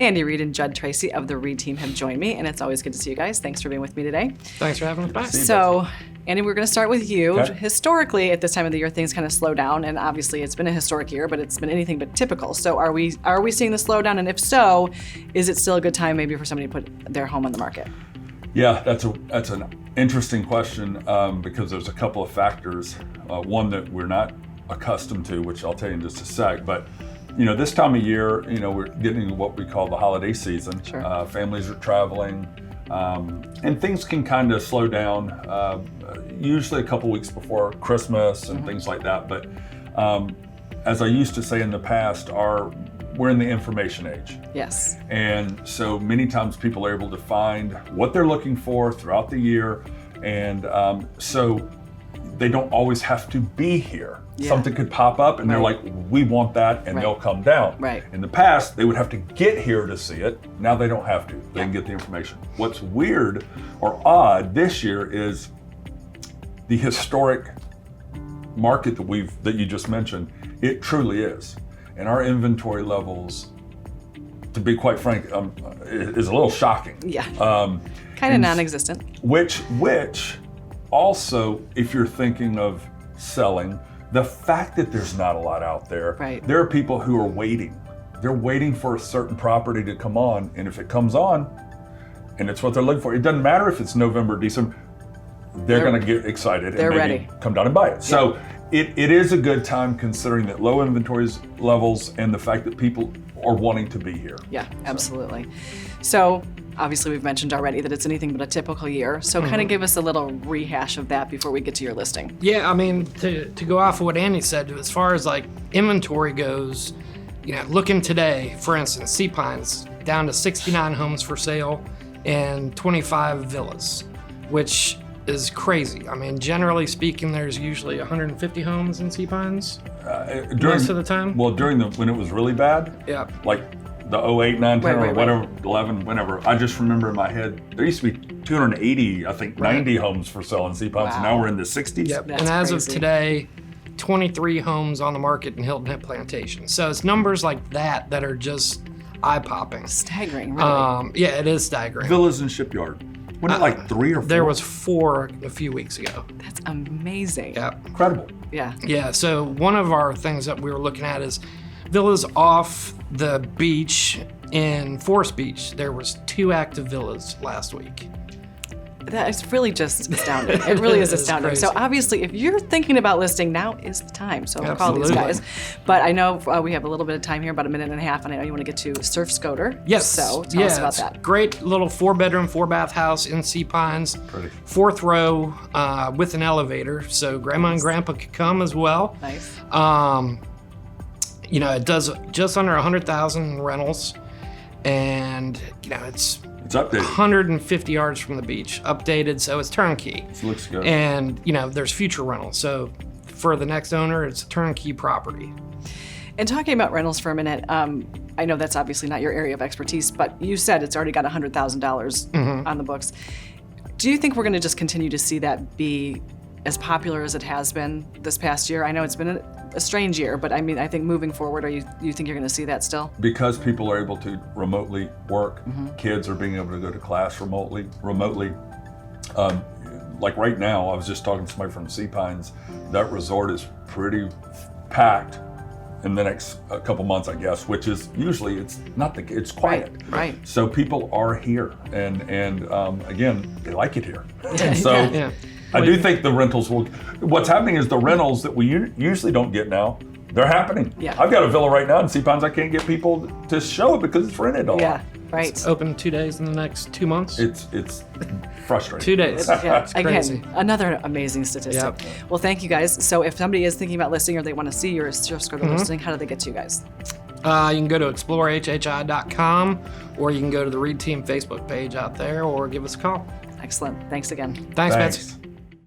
Andy Reed and Judd Tracy of the Reed team have joined me, and it's always good to see you guys. Thanks for being with me today. Thanks for having us back. So, Andy, we're going to start with you. Okay. Historically, at this time of the year, things kind of slow down, and obviously it's been a historic year, but it's been anything but typical. So are we seeing the slowdown, and if so, is it still a good time maybe for somebody to put their home on the market? Yeah, that's an interesting question because there's a couple of factors. One that we're not accustomed to, which I'll tell you in just a sec, but this time of year, we're getting into what we call the holiday season. Sure. Families are traveling, and things can kind of slow down, usually a couple weeks before Christmas and things like that. But as I used to say in the past, we're in the information age. Yes. And so many times people are able to find what they're looking for throughout the year. And so they don't always have to be here. Yeah. Something could pop up and they're Right. like, we want that, and Right. they'll come down. Right. In the past, they would have to get here to see it. Now they don't have to. They Yeah. can get the information. What's weird or odd this year is the historic market that you just mentioned. It truly is. And our inventory levels, to be quite frank, is a little shocking. Yeah. Um, Kind of and non-existent. Which also, if you're thinking of selling, the fact that there's not a lot out there, Right. there are people who are waiting. They're waiting for a certain property to come on, and if it comes on, and it's what they're looking for, it doesn't matter if it's November, December, they're going to get excited they're and maybe ready. come down and buy it. So it is a good time considering that low inventories levels and the fact that people are wanting to be here. Yeah, absolutely. So obviously we've mentioned already that it's anything but a typical year. So kind of give us a little rehash of that before we get to your listing. Yeah, I mean, to go off of what Andy said, as far as like inventory goes, looking today, for instance, Sea Pines down to 69 homes for sale and 25 villas, which is crazy. I mean, generally speaking, there's usually 150 homes in Sea Pines most of the time. Well, when it was really bad, Yeah. like the 08, 9, 10, Right. or whatever, 11, whenever, I just remember in my head, there used to be 280, I think 90 homes for sale in Sea Pines, Wow. and now we're in the 60s. Yep. That's And as of crazy. today, 23 homes on the market in Hilton Head Plantation. So it's numbers like that are just eye-popping. Staggering, really. Yeah, it is staggering. Villas and Shipyard. Wasn't it like 3 or 4? There was 4 a few weeks ago. That's amazing. Yeah. Incredible. Yeah. Yeah, so one of our things that we were looking at is villas off the beach in Forest Beach. There was 2 active villas last week. That is really just astounding. It really is It's astounding. So crazy. obviously, if you're thinking about listing, now is the time. So call these Absolutely. guys. But I know we have a little bit of time here, about a minute and a half, and I know you want to get to Surf Scoter. Yes. So tell us about it's that. Great little 4-bedroom, 4-bath house in Sea Pines. Pretty. 4th row with an elevator, so grandma and grandpa could come as well. Nice. It does just under 100,000 rentals, and it's It's updated. 150 yards from the beach, updated, so it's turnkey. It looks good. And there's future rentals, so for the next owner, it's a turnkey property. And talking about rentals for a minute, I know that's obviously not your area of expertise, but you said it's already got $100,000 on the books. Do you think we're going to just continue to see that be as popular as it has been this past year? I know it's been a strange year, but I mean, I think moving forward, you think you're going to see that still? Because people are able to remotely work, kids are being able to go to class remotely. Like right now, I was just talking to somebody from Sea Pines. That resort is pretty packed in the next couple months, I guess. Which is usually it's quiet. Right. So people are here, and again, they like it here. Yeah. So. Yeah. I do think the rentals will. What's happening is the rentals that we usually don't get now, they're happening. Yeah. I've got a villa right now in Sea Pines. I can't get people to show it because it's rented all. Yeah, right. Open 2 days in the next 2 months. It's frustrating. 2 days. Yeah, It's crazy. again, another amazing statistic. Yep. Well, thank you guys. So if somebody is thinking about listing or they want to see your Surf Scoter listing, how do they get to you guys? You can go to explorewhhi.com, or you can go to the Reed Team Facebook page out there, or give us a call. Excellent. Thanks again. Thanks, Betsy.